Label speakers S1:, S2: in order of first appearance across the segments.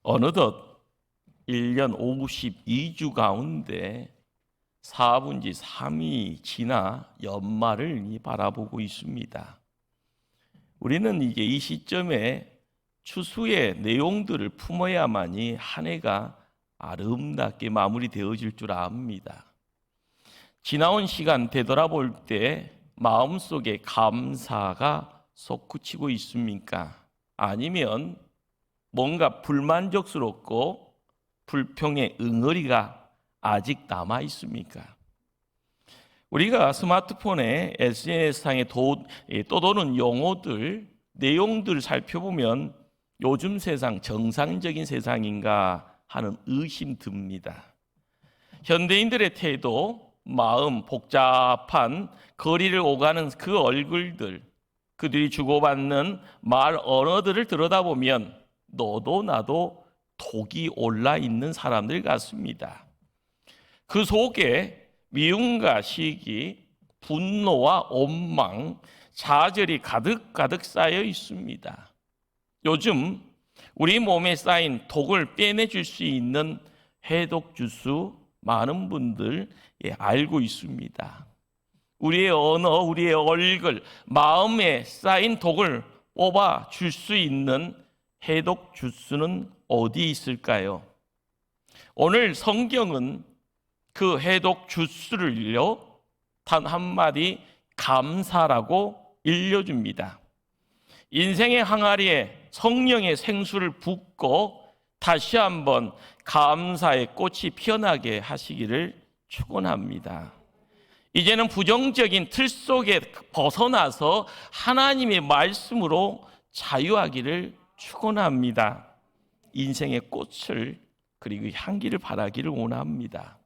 S1: 어느덧 1년 52주 가운데 4분지 3이 지나 연말을 바라보고 있습니다. 우리는 이제 이 시점에 추수의 내용들을 품어야만이 한 해가 아름답게 마무리되어질 줄 압니다. 지나온 시간 되돌아볼 때 마음속에 감사가 솟구치고 있습니까? 아니면 뭔가 불만족스럽고 불평의 응어리가 아직 남아 있습니까? 우리가 스마트폰에 SNS상에 떠도는 용어들, 내용들을 살펴보면 요즘 세상 정상적인 세상인가 하는 의심 듭니다. 현대인들의 태도, 마음, 복잡한 거리를 오가는 그 얼굴들, 그들이 주고받는 말 언어들을 들여다보면 너도 나도 독이 올라 있는 사람들 같습니다. 그 속에 미움과 시기, 분노와 원망, 좌절이 가득가득 쌓여 있습니다. 요즘 우리 몸에 쌓인 독을 빼내줄 수 있는 해독 주스 많은 분들 알고 있습니다. 우리의 언어, 우리의 얼굴, 마음에 쌓인 독을 뽑아 줄 수 있는 해독 주스는 어디 있을까요? 오늘 성경은 그 해독 주스를요, 단 한마디 감사라고 일러줍니다. 인생의 항아리에 성령의 생수를 붓고 다시 한번 감사의 꽃이 피어나게 하시기를 축원합니다. 이제는 부정적인 틀 속에 벗어나서 하나님의 말씀으로 자유하기를 축원합니다. 인생의 꽃을 그리고 향기를 바라기를 원합니다.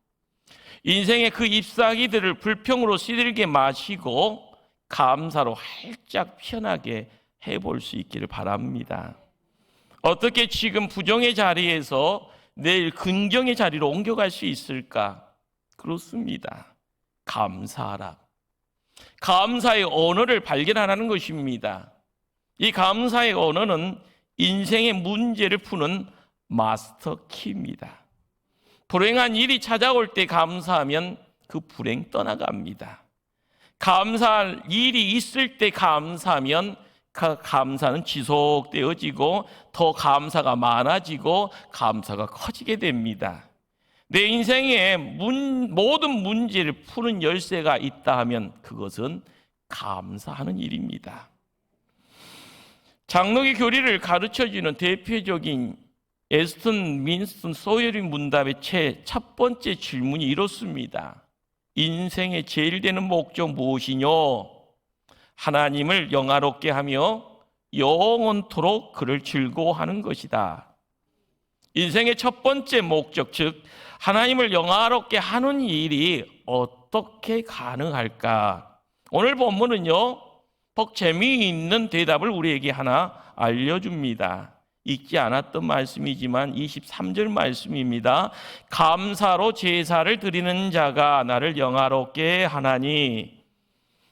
S1: 인생의 그 잎사귀들을 불평으로 시들게 마시고 감사로 활짝 피어나게 해볼 수 있기를 바랍니다. 어떻게 지금 부정의 자리에서 내일 긍정의 자리로 옮겨갈 수 있을까? 그렇습니다. 감사하라. 감사의 언어를 발견하라는 것입니다. 이 감사의 언어는 인생의 문제를 푸는 마스터 키입니다. 불행한 일이 찾아올 때 감사하면 그 불행 떠나갑니다. 감사할 일이 있을 때 감사하면 그 감사는 지속되어지고 더 감사가 많아지고 감사가 커지게 됩니다. 내 인생의 모든 문제를 푸는 열쇠가 있다 하면 그것은 감사하는 일입니다. 장로교 교리를 가르쳐주는 대표적인 에스턴 윈스턴 소열의 문답의 첫 번째 질문이 이렇습니다. 인생의 제일 되는 목적 무엇이뇨? 하나님을 영화롭게 하며 영원토록 그를 즐거워하는 것이다. 인생의 첫 번째 목적, 즉 하나님을 영화롭게 하는 일이 어떻게 가능할까? 오늘 본문은요, 더 재미있는 대답을 우리에게 하나 알려줍니다. 읽지 않았던 말씀이지만 23절 말씀입니다. 감사로 제사를 드리는 자가 나를 영화롭게 하나니.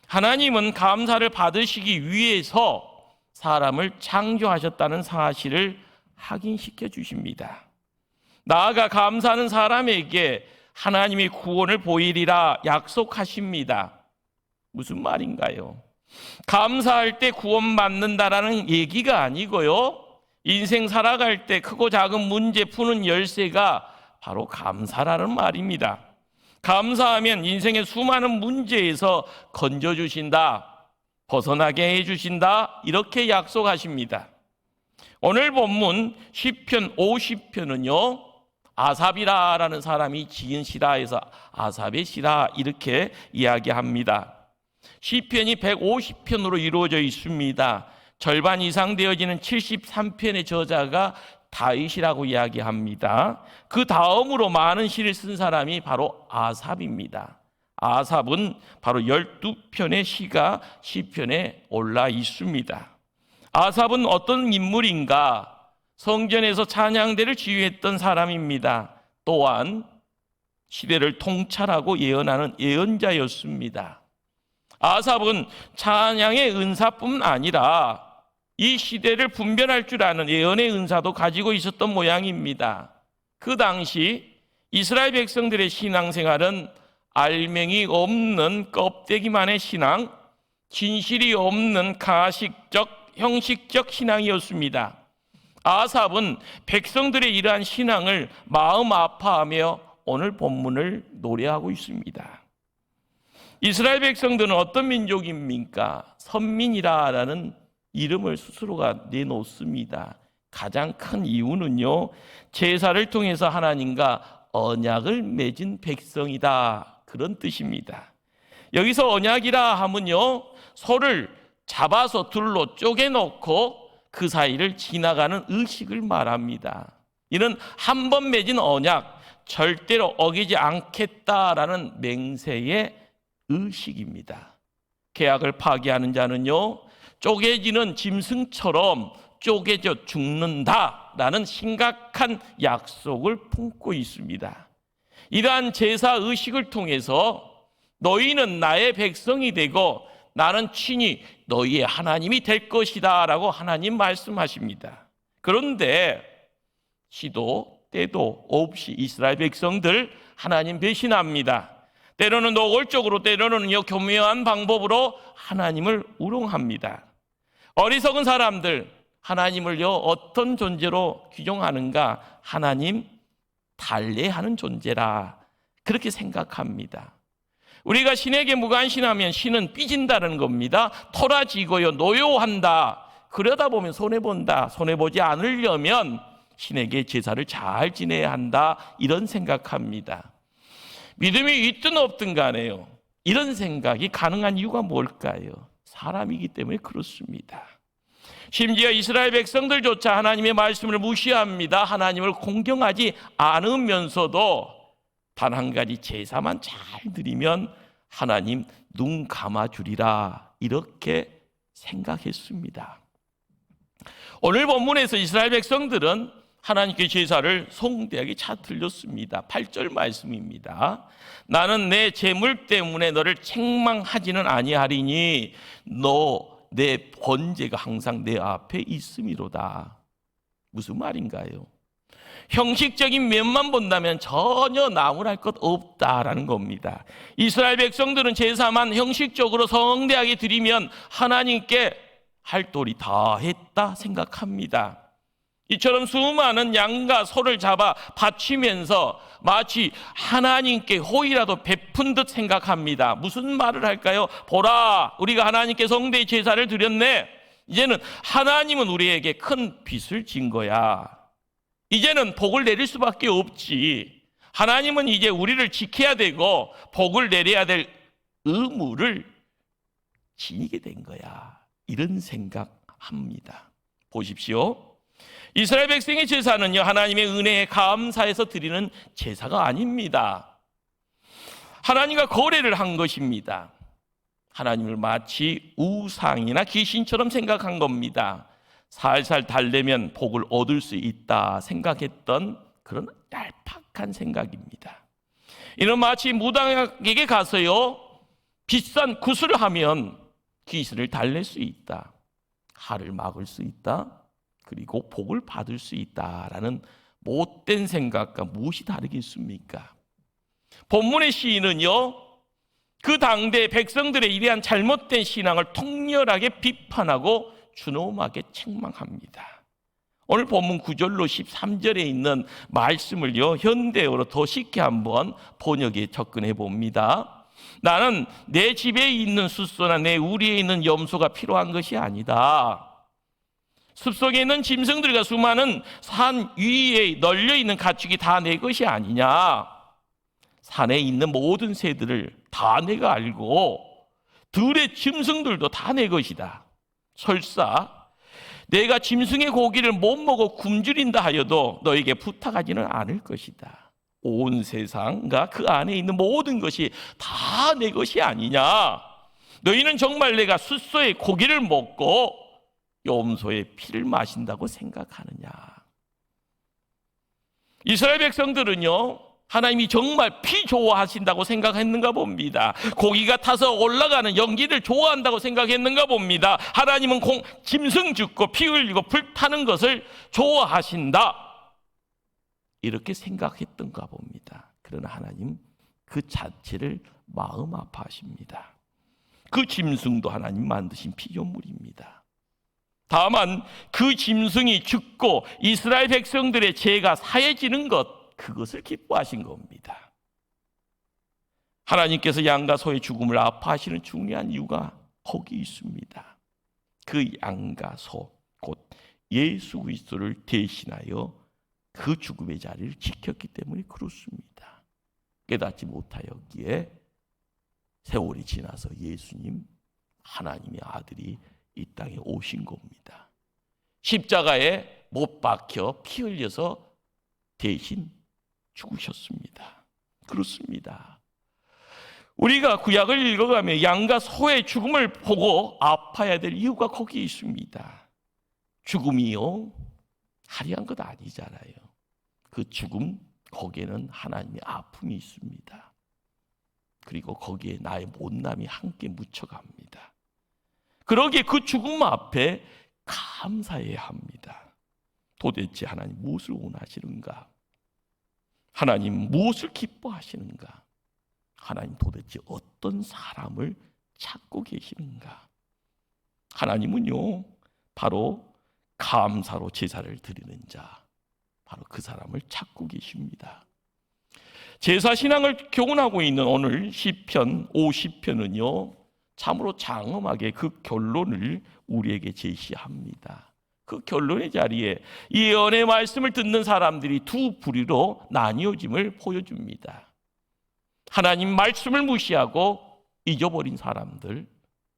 S1: 하나님은 감사를 받으시기 위해서 사람을 창조하셨다는 사실을 확인시켜 주십니다. 나아가 감사하는 사람에게 하나님이 구원을 보이리라 약속하십니다. 무슨 말인가요? 감사할 때 구원받는다라는 얘기가 아니고요, 인생 살아갈 때 크고 작은 문제 푸는 열쇠가 바로 감사라는 말입니다. 감사하면 인생의 수많은 문제에서 건져주신다, 벗어나게 해주신다, 이렇게 약속하십니다. 오늘 본문 시편 50편은요, 아삽이라라는 사람이 지은 시라에서 아삽의 시라 이렇게 이야기합니다. 시편이 150편으로 이루어져 있습니다. 절반 이상 되어지는 73편의 저자가 다윗이라고 이야기합니다. 그 다음으로 많은 시를 쓴 사람이 바로 아삽입니다. 아삽은 바로 12편의 시가 시편에 올라 있습니다. 아삽은 어떤 인물인가? 성전에서 찬양대를 지휘했던 사람입니다. 또한 시대를 통찰하고 예언하는 예언자였습니다. 아삽은 찬양의 은사뿐 아니라 이 시대를 분별할 줄 아는 예언의 은사도 가지고 있었던 모양입니다. 그 당시 이스라엘 백성들의 신앙생활은 알맹이 없는 껍데기만의 신앙, 진실이 없는 가식적, 형식적 신앙이었습니다. 아삽은 백성들의 이러한 신앙을 마음 아파하며 오늘 본문을 노래하고 있습니다. 이스라엘 백성들은 어떤 민족입니까? 선민이라는 이름을 스스로가 내놓습니다. 가장 큰 이유는요, 제사를 통해서 하나님과 언약을 맺은 백성이다, 그런 뜻입니다. 여기서 언약이라 하면요, 소를 잡아서 둘로 쪼개놓고 그 사이를 지나가는 의식을 말합니다. 이는 한 번 맺은 언약, 절대로 어기지 않겠다라는 맹세의 의식입니다. 계약을 파기하는 자는요, 쪼개지는 짐승처럼 쪼개져 죽는다라는 심각한 약속을 품고 있습니다. 이러한 제사 의식을 통해서 너희는 나의 백성이 되고 나는 친히 너희의 하나님이 될 것이다 라고 하나님 말씀하십니다. 그런데 시도 때도 없이 이스라엘 백성들 하나님 배신합니다. 때로는 노골적으로, 때로는 교묘한 방법으로 하나님을 우롱합니다. 어리석은 사람들, 하나님을요 어떤 존재로 규정하는가? 하나님 달래하는 존재라, 그렇게 생각합니다. 우리가 신에게 무관심하면 신은 삐진다는 겁니다. 토라지고요, 노여한다. 그러다 보면 손해본다. 손해보지 않으려면 신에게 제사를 잘 지내야 한다, 이런 생각합니다. 믿음이 있든 없든 간에요, 이런 생각이 가능한 이유가 뭘까요? 사람이기 때문에 그렇습니다. 심지어 이스라엘 백성들조차 하나님의 말씀을 무시합니다. 하나님을 공경하지 않으면서도 단 한 가지 제사만 잘 드리면 하나님 눈 감아주리라, 이렇게 생각했습니다. 오늘 본문에서 이스라엘 백성들은 하나님께 제사를 성대하게 차 들렸습니다. 8절 말씀입니다. 나는 내 재물 때문에 너를 책망하지는 아니하리니 내 번제가 항상 내 앞에 있음이로다. 무슨 말인가요? 형식적인 면만 본다면 전혀 나무랄 것 없다라는 겁니다. 이스라엘 백성들은 제사만 형식적으로 성대하게 드리면 하나님께 할 도리 다 했다 생각합니다. 이처럼 수많은 양과 소를 잡아 바치면서 마치 하나님께 호의라도 베푼 듯 생각합니다. 무슨 말을 할까요? 보라, 우리가 하나님께 성대의 제사를 드렸네. 이제는 하나님은 우리에게 큰 빚을 진 거야. 이제는 복을 내릴 수밖에 없지. 하나님은 이제 우리를 지켜야 되고 복을 내려야 될 의무를 지니게 된 거야, 이런 생각합니다. 보십시오. 이스라엘 백성의 제사는요, 하나님의 은혜에 감사해서 드리는 제사가 아닙니다. 하나님과 거래를 한 것입니다. 하나님을 마치 우상이나 귀신처럼 생각한 겁니다. 살살 달래면 복을 얻을 수 있다 생각했던 그런 얄팍한 생각입니다. 이는 마치 무당에게 가서요, 비싼 구슬을 하면 귀신을 달랠 수 있다, 할을 막을 수 있다, 그리고 복을 받을 수 있다라는 못된 생각과 무엇이 다르겠습니까? 본문의 시인은요, 그 당대 백성들의 이러한 잘못된 신앙을 통렬하게 비판하고 준엄하게 책망합니다. 오늘 본문 9절로 13절에 있는 말씀을요, 현대어로 더 쉽게 한번 번역에 접근해 봅니다. 나는 내 집에 있는 숫소나 내 우리에 있는 염소가 필요한 것이 아니다. 숲속에 있는 짐승들과 수많은 산 위에 널려 있는 가축이 다 내 것이 아니냐. 산에 있는 모든 새들을 다 내가 알고 들의 짐승들도 다 내 것이다. 설사 내가 짐승의 고기를 못 먹어 굶주린다 하여도 너에게 부탁하지는 않을 것이다. 온 세상과 그 안에 있는 모든 것이 다 내 것이 아니냐. 너희는 정말 내가 숫소의 고기를 먹고 염소의 피를 마신다고 생각하느냐. 이스라엘 백성들은요, 하나님이 정말 피 좋아하신다고 생각했는가 봅니다. 고기가 타서 올라가는 연기를 좋아한다고 생각했는가 봅니다. 하나님은 짐승 죽고 피 흘리고 불 타는 것을 좋아하신다, 이렇게 생각했던가 봅니다. 그러나 하나님 그 자체를 마음 아파하십니다. 그 짐승도 하나님 만드신 피조물입니다. 다만 그 짐승이 죽고 이스라엘 백성들의 죄가 사해지는 것, 그것을 기뻐하신 겁니다. 하나님께서 양과 소의 죽음을 아파하시는 중요한 이유가 거기 있습니다. 그 양과 소, 곧 예수 그리스도를 대신하여 그 죽음의 자리를 지켰기 때문에 그렇습니다. 깨닫지 못하였기에 세월이 지나서 예수님, 하나님의 아들이 이 땅에 오신 겁니다. 십자가에 못 박혀 피 흘려서 대신 죽으셨습니다. 그렇습니다. 우리가 구약을 읽어가며 양과 소의 죽음을 보고 아파야 될 이유가 거기에 있습니다. 죽음이요, 화려한 것 아니잖아요. 그 죽음, 거기에는 하나님의 아픔이 있습니다. 그리고 거기에 나의 못남이 함께 묻혀갑니다. 그러기에 그 죽음 앞에 감사해야 합니다. 도대체 하나님 무엇을 원하시는가? 하나님 무엇을 기뻐하시는가? 하나님 도대체 어떤 사람을 찾고 계시는가? 하나님은요, 바로 감사로 제사를 드리는 자, 바로 그 사람을 찾고 계십니다. 제사 신앙을 교훈하고 있는 오늘 시편 50편은요, 참으로 장엄하게 그 결론을 우리에게 제시합니다. 그 결론의 자리에 이 예언의 말씀을 듣는 사람들이 두 부류로 나뉘어짐을 보여줍니다. 하나님 말씀을 무시하고 잊어버린 사람들,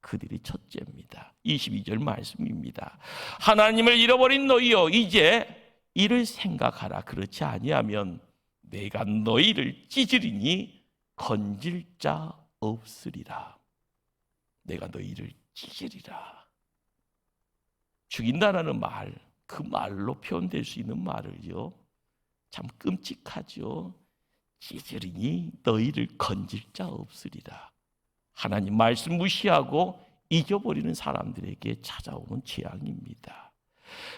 S1: 그들이 첫째입니다. 22절 말씀입니다. 하나님을 잃어버린 너희여, 이제 이를 생각하라. 그렇지 아니하면 내가 너희를 찢으리니 건질 자 없으리라. 내가 너희를 찢으리라. 죽인다라는 말, 그 말로 표현될 수 있는 말을요, 참 끔찍하죠. 찢으리니 너희를 건질 자 없으리라. 하나님 말씀 무시하고 잊어버리는 사람들에게 찾아오는 재앙입니다.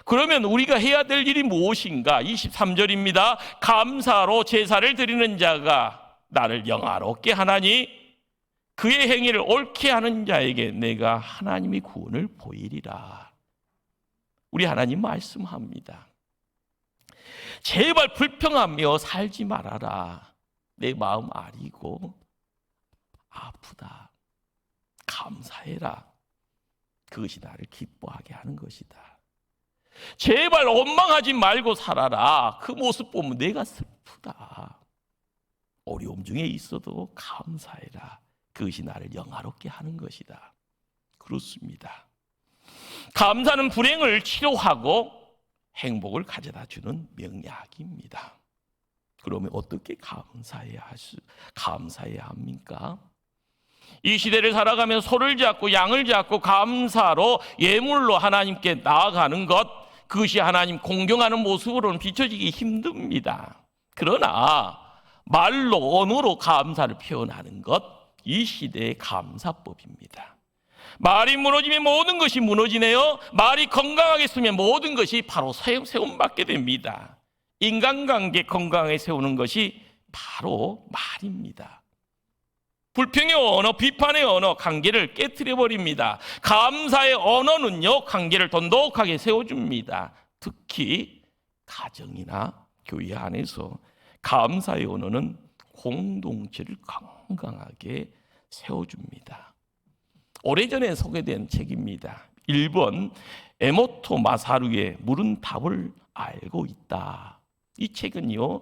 S1: 그러면 우리가 해야 될 일이 무엇인가? 23절입니다. 감사로 제사를 드리는 자가 나를 영화롭게 하나니 그의 행위를 옳게 하는 자에게 내가 하나님의 구원을 보이리라. 우리 하나님 말씀합니다. 제발 불평하며 살지 말아라. 내 마음 아리고 아프다. 감사해라. 그것이 나를 기뻐하게 하는 것이다. 제발 원망하지 말고 살아라. 그 모습 보면 내가 슬프다. 어려움 중에 있어도 감사해라. 그것이 나를 영화롭게 하는 것이다. 그렇습니다. 감사는 불행을 치료하고 행복을 가져다 주는 명약입니다. 그러면 어떻게 감사해야 합니까? 이 시대를 살아가면서 소를 잡고 양을 잡고 감사로 예물로 하나님께 나아가는 것, 그것이 하나님 공경하는 모습으로는 비춰지기 힘듭니다. 그러나 말로, 언어로 감사를 표현하는 것, 이 시대의 감사법입니다. 말이 무너지면 모든 것이 무너지네요. 말이 건강하게 쓰면 모든 것이 바로 세움받게 됩니다. 인간관계 건강하게 세우는 것이 바로 말입니다. 불평의 언어, 비판의 언어, 관계를 깨트려 버립니다. 감사의 언어는요, 관계를 돈독하게 세워줍니다. 특히 가정이나 교회 안에서 감사의 언어는 공동체를 건강하게 세워줍니다. 오래전에 소개된 책입니다. 일본 에모토 마사루의 물은 답을 알고 있다. 이 책은요,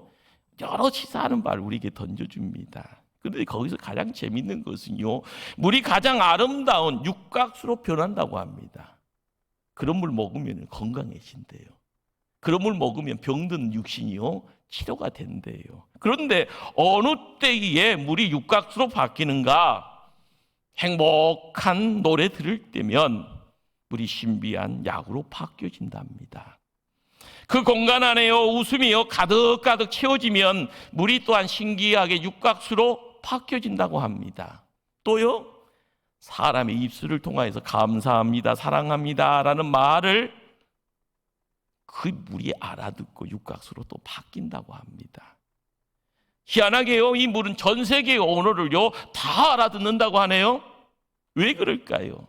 S1: 여러 시사하는 바를 우리에게 던져줍니다. 그런데 거기서 가장 재밌는 것은요, 물이 가장 아름다운 육각수로 변한다고 합니다. 그런 물 먹으면 건강해진대요. 그런 물 먹으면 병든 육신이요, 치료가 된대요. 그런데 어느 때에 물이 육각수로 바뀌는가? 행복한 노래 들을 때면 물이 신비한 약으로 바뀌어진답니다. 그 공간 안에요 웃음이요 가득가득 채워지면 물이 또한 신기하게 육각수로 바뀌어진다고 합니다. 또요 사람의 입술을 통하여서 감사합니다, 사랑합니다 라는 말을 그 물이 알아듣고 육각수로 또 바뀐다고 합니다. 희한하게요 이 물은 전 세계의 언어를요 다 알아듣는다고 하네요. 왜 그럴까요?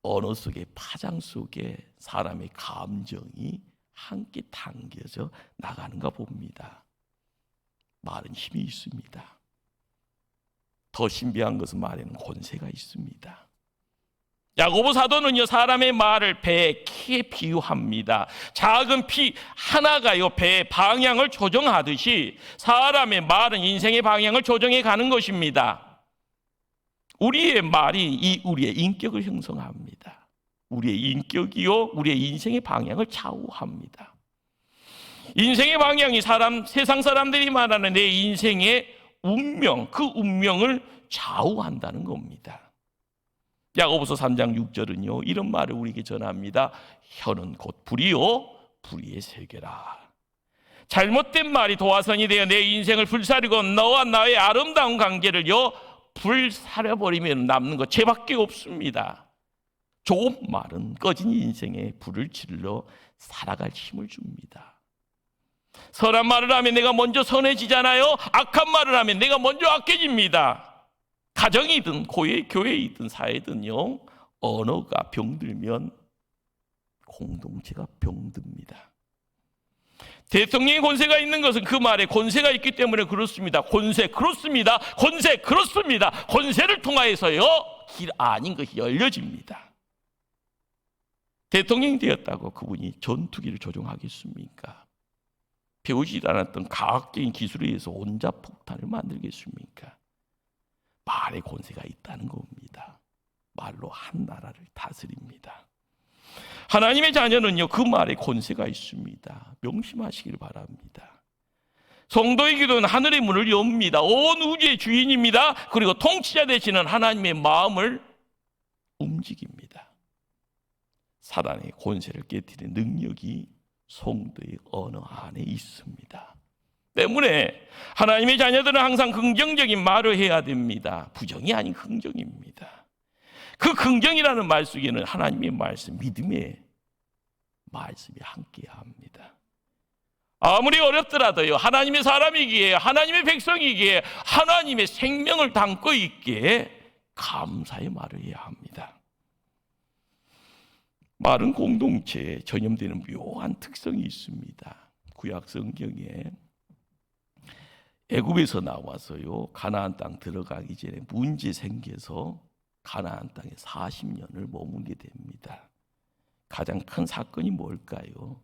S1: 언어 속에 파장 속에 사람의 감정이 함께 당겨져 나가는가 봅니다. 말은 힘이 있습니다. 더 신비한 것은 말에는 권세가 있습니다. 야고보 사도는요 사람의 말을 배의 키에 비유합니다. 작은 피 하나가요 배의 방향을 조정하듯이 사람의 말은 인생의 방향을 조정해 가는 것입니다. 우리의 말이 우리의 인격을 형성합니다. 우리의 인격이요 우리의 인생의 방향을 좌우합니다. 인생의 방향이 세상 사람들이 말하는 내 인생의 운명, 그 운명을 좌우한다는 겁니다. 야고보서 3장 6절은요 이런 말을 우리에게 전합니다. 혀는 곧 불이요 불의의 세계라. 잘못된 말이 도화선이 되어 내 인생을 불사르고 너와 나의 아름다운 관계를요 불사려버리면 남는 것 죄밖에 없습니다. 좋은 말은 꺼진 인생에 불을 질러 살아갈 힘을 줍니다. 선한 말을 하면 내가 먼저 선해지잖아요. 악한 말을 하면 내가 먼저 악해집니다. 가정이든 교회이든 사회든요 언어가 병들면 공동체가 병듭니다. 대통령의 권세가 있는 것은 그 말에 권세가 있기 때문에 그렇습니다. 권세 그렇습니다. 권세 그렇습니다. 권세를 통하여서요 길 아닌 것이 열려집니다. 대통령이 되었다고 그분이 전투기를 조종하겠습니까? 배우지 않았던 과학적인 기술에 의해서 원자폭탄을 만들겠습니까? 말의 권세가 있다는 겁니다. 말로 한 나라를 다스립니다. 하나님의 자녀는요 그 말에 권세가 있습니다. 명심하시길 바랍니다. 성도의 기도는 하늘의 문을 엽니다. 온 우주의 주인입니다. 그리고 통치자 되시는 하나님의 마음을 움직입니다. 사단의 권세를 깨뜨리는 능력이 성도의 언어 안에 있습니다. 때문에 하나님의 자녀들은 항상 긍정적인 말을 해야 됩니다. 부정이 아닌 긍정입니다. 그 긍정이라는 말 속에는 하나님의 말씀, 믿음의 말씀이 함께해야 합니다. 아무리 어렵더라도요 하나님의 사람이기에 하나님의 백성이기에 하나님의 생명을 담고 있기에 감사의 말을 해야 합니다. 말은 공동체에 전염되는 묘한 특성이 있습니다. 구약 성경에 애굽에서 나와서요 가나안 땅 들어가기 전에 문제 생겨서 가나안 땅에 40년을 머물게 됩니다. 가장 큰 사건이 뭘까요?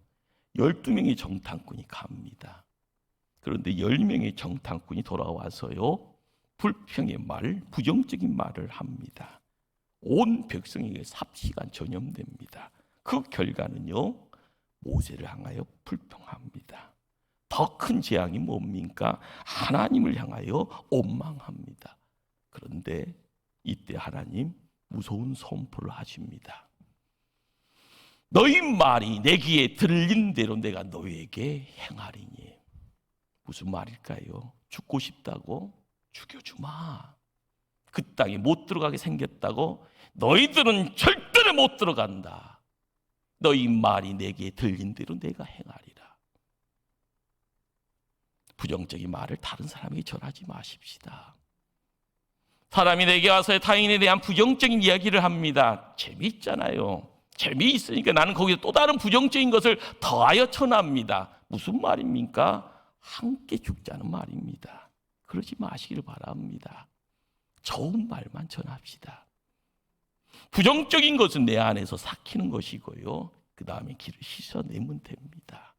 S1: 12명의 정탐꾼이 갑니다. 그런데 10명의 정탐꾼이 돌아와서요 불평의 말, 부정적인 말을 합니다. 온 백성에게 삽시간 전염됩니다. 그 결과는요 모세를 향하여 불평합니다. 더 큰 재앙이 뭡니까? 하나님을 향하여 원망합니다. 그런데 이때 하나님 무서운 선포를 하십니다. 너희 말이 내 귀에 들린 대로 내가 너희에게 행하리니. 무슨 말일까요? 죽고 싶다고? 죽여주마. 그 땅에 못 들어가게 생겼다고? 너희들은 절대로 못 들어간다. 너희 말이 내게 들린 대로 내가 행하리라. 부정적인 말을 다른 사람에게 전하지 마십시다. 사람이 내게 와서 타인에 대한 부정적인 이야기를 합니다. 재미있잖아요. 재미있으니까 나는 거기서 또 다른 부정적인 것을 더하여 전합니다. 무슨 말입니까? 함께 죽자는 말입니다. 그러지 마시기를 바랍니다. 좋은 말만 전합시다. 부정적인 것은 내 안에서 삭히는 것이고요. 그 다음에 길을 씻어내면 됩니다.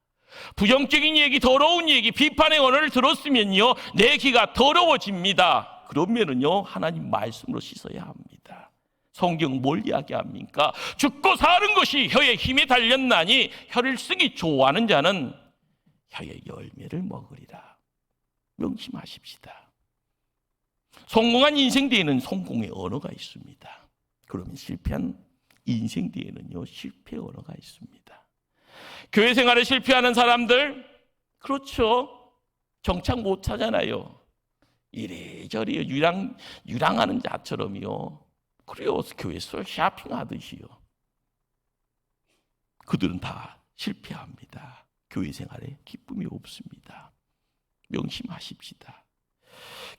S1: 부정적인 얘기, 더러운 얘기, 비판의 언어를 들었으면요 내 귀가 더러워집니다. 그러면은요 하나님 말씀으로 씻어야 합니다. 성경 뭘 이야기합니까? 죽고 사는 것이 혀에 힘이 달렸나니 혀를 쓰기 좋아하는 자는 혀의 열매를 먹으리라. 명심하십시다. 성공한 인생 뒤에는 성공의 언어가 있습니다. 그러면 실패한 인생 뒤에는요 실패의 언어가 있습니다. 교회 생활에 실패하는 사람들, 그렇죠. 정착 못 하잖아요. 이래저래 유랑하는 자처럼요. 그래요. 교회 쇼핑하듯이요. 그들은 다 실패합니다. 교회 생활에 기쁨이 없습니다. 명심하십시다.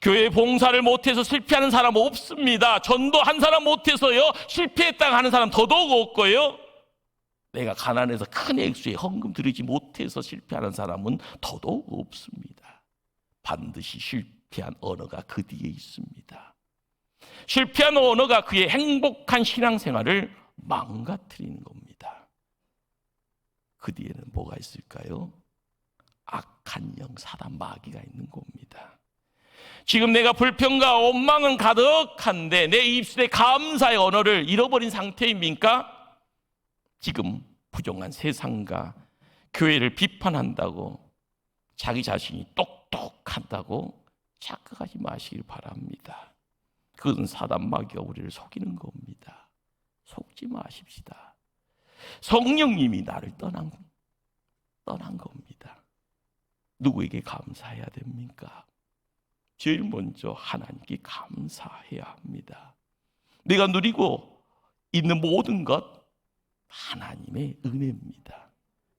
S1: 교회 봉사를 못해서 실패하는 사람 없습니다. 전도 한 사람 못해서요 실패했다고 하는 사람 더더욱 없고요. 내가 가난해서 큰 액수의 헌금 드리지 못해서 실패하는 사람은 더더욱 없습니다. 반드시 실패한 언어가 그 뒤에 있습니다. 실패한 언어가 그의 행복한 신앙생활을 망가뜨리는 겁니다. 그 뒤에는 뭐가 있을까요? 악한 영, 사단 마귀가 있는 겁니다. 지금 내가 불평과 원망은 가득한데 내 입술에 감사의 언어를 잃어버린 상태입니까? 지금 부정한 세상과 교회를 비판한다고 자기 자신이 똑똑한다고 착각하지 마시길 바랍니다. 그것은 사단 마귀가 우리를 속이는 겁니다. 속지 마십시다. 성령님이 나를 떠난 겁니다. 누구에게 감사해야 됩니까? 제일 먼저 하나님께 감사해야 합니다. 내가 누리고 있는 모든 것 하나님의 은혜입니다.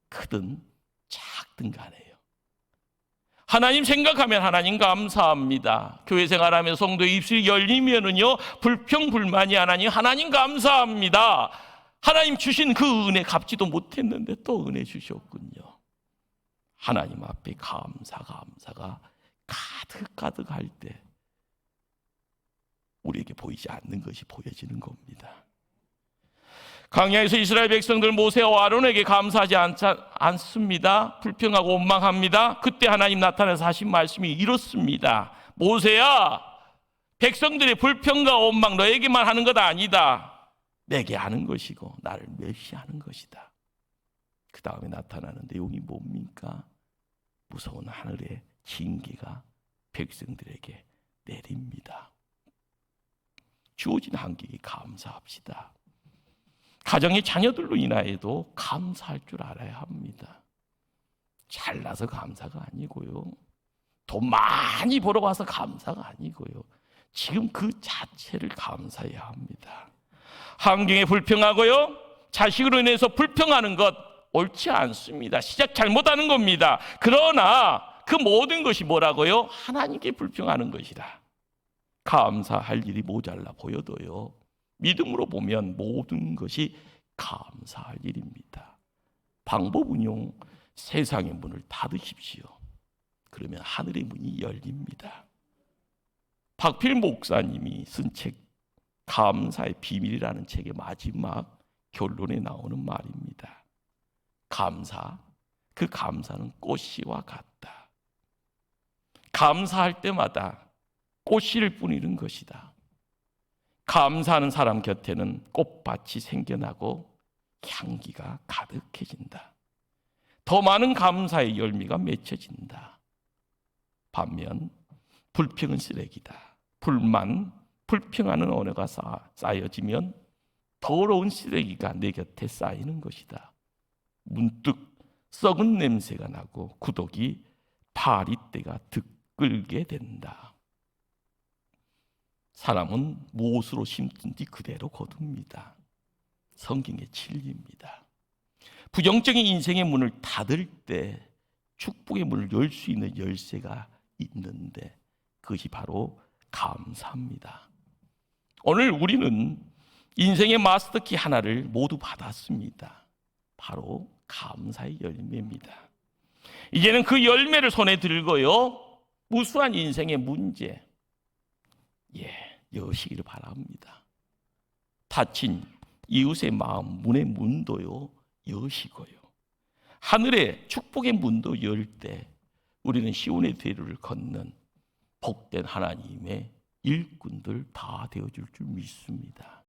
S1: 크든 작든 간에요. 하나님 생각하면 하나님 감사합니다. 교회 생활하면서 성도의 입술이 열리면은요 불평불만이 하나님 감사합니다. 하나님 주신 그 은혜 갚지도 못했는데 또 은혜 주셨군요. 하나님 앞에 감사가 가득할 때 우리에게 보이지 않는 것이 보여지는 겁니다. 광야에서 이스라엘 백성들 모세와 아론에게 감사하지 않습니다. 불평하고 원망합니다. 그때 하나님 나타나서 하신 말씀이 이렇습니다. 모세야, 백성들의 불평과 원망 너에게만 하는 것 아니다. 내게 하는 것이고 나를 멸시하는 것이다. 그 다음에 나타나는 내용이 뭡니까? 무서운 하늘의 징계가 백성들에게 내립니다. 주어진 한계에 감사합시다. 가정의 자녀들로 인하여도 감사할 줄 알아야 합니다. 잘나서 감사가 아니고요. 돈 많이 벌어와서 감사가 아니고요. 지금 그 자체를 감사해야 합니다. 환경에 불평하고요. 자식으로 인해서 불평하는 것 옳지 않습니다. 시작 잘못하는 겁니다. 그러나 그 모든 것이 뭐라고요? 하나님께 불평하는 것이다. 감사할 일이 모자라 보여도요. 믿음으로 보면 모든 것이 감사할 일입니다. 방법은요. 세상의 문을 닫으십시오. 그러면 하늘의 문이 열립니다. 박필 목사님이 쓴 책 감사의 비밀이라는 책의 마지막 결론에 나오는 말입니다. 그 감사는 꽃씨와 같다. 감사할 때마다 꽃씨를 뿌리는 것이다. 감사하는 사람 곁에는 꽃밭이 생겨나고 향기가 가득해진다. 더 많은 감사의 열매가 맺혀진다. 반면 불평은 쓰레기다. 불평하는 언어가 쌓여지면 더러운 쓰레기가 내 곁에 쌓이는 것이다. 문득 썩은 냄새가 나고 구더기 파리떼가 들끓게 된다. 사람은 무엇으로 심든지 그대로 거둡니다. 성경의 진리입니다. 부정적인 인생의 문을 닫을 때 축복의 문을 열 수 있는 열쇠가 있는데 그것이 바로 감사입니다. 오늘 우리는 인생의 마스터키 하나를 모두 받았습니다. 바로 감사의 열매입니다. 이제는 그 열매를 손에 들고요. 무수한 인생의 문제 여시기를 바랍니다. 닫힌 이웃의 마음 문의 문도요 여시고요. 하늘의 축복의 문도 열 때 우리는 시온의 대로를 걷는 복된 하나님의 일꾼들 다 되어줄 줄 믿습니다.